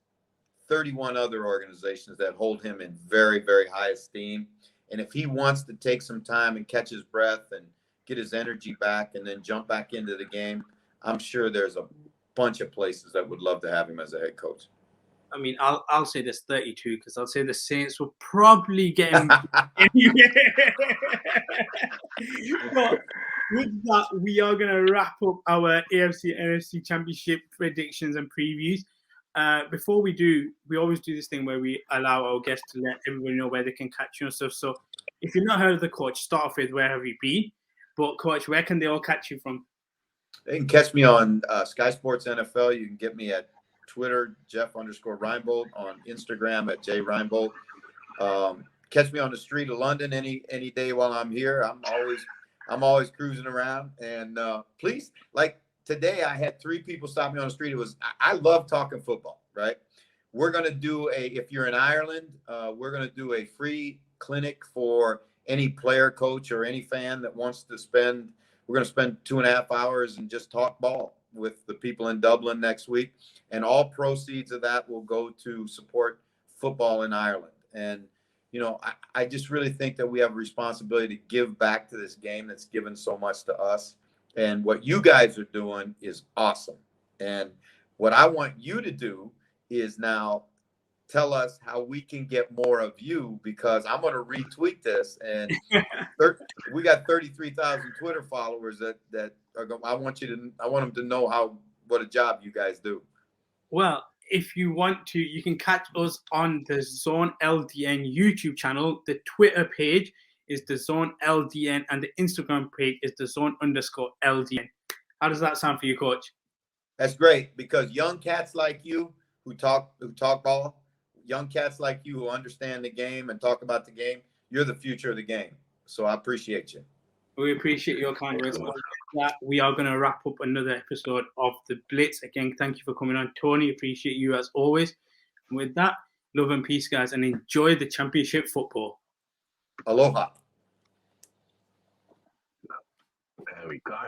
Speaker 3: 31 other organizations that hold him in very, very high esteem. And if he wants to take some time and catch his breath and get his energy back and then jump back into the game, I'm sure there's a bunch of places that would love to have him as a head coach.
Speaker 1: I mean, I'll say there's 32, because I'll say the Saints will probably get him. But with that, we are going to wrap up our AFC and NFC Championship predictions and previews. Before we do, we always do this thing where we allow our guests to let everybody know where they can catch you and stuff. So if you've not heard of the Coach, start off with where have you been? But Coach, where can they all catch you from?
Speaker 3: They can catch me on Sky Sports NFL. You can get me at Twitter, Jeff_Reinebold, on Instagram at JReinebold. Catch me on the street of London any day while I'm here. I'm always cruising around. And please, like today, I had 3 people stop me on the street. I love talking football, right? We're going to do if you're in Ireland, we're going to do a free clinic for any player, coach, or any fan that wants to spend. We're going to spend 2.5 hours and just talk ball with the people in Dublin next week. And all proceeds of that will go to support football in Ireland. And, you know, I just really think that we have a responsibility to give back to this game that's given so much to us. And what you guys are doing is awesome. And what I want you to do is now tell us how we can get more of you, because I'm going to retweet this. And we got 33,000 Twitter followers that are going. I want them to know what a job you guys do.
Speaker 1: Well, if you want to, you can catch us on the Zone LDN YouTube channel. The Twitter page is the Zone LDN, and the Instagram page is the Zone_LDN. How does that sound for you, Coach?
Speaker 3: That's great, because young cats like you who talk ball, young cats like you who understand the game and talk about the game, you're the future of the game. So I appreciate you.
Speaker 1: We appreciate your kind words. That we are going to wrap up another episode of The Blitz. Again, thank you for coming on, Tony. Appreciate you as always. And with that, love and peace, guys, and enjoy the championship football.
Speaker 3: Aloha.
Speaker 2: There we go.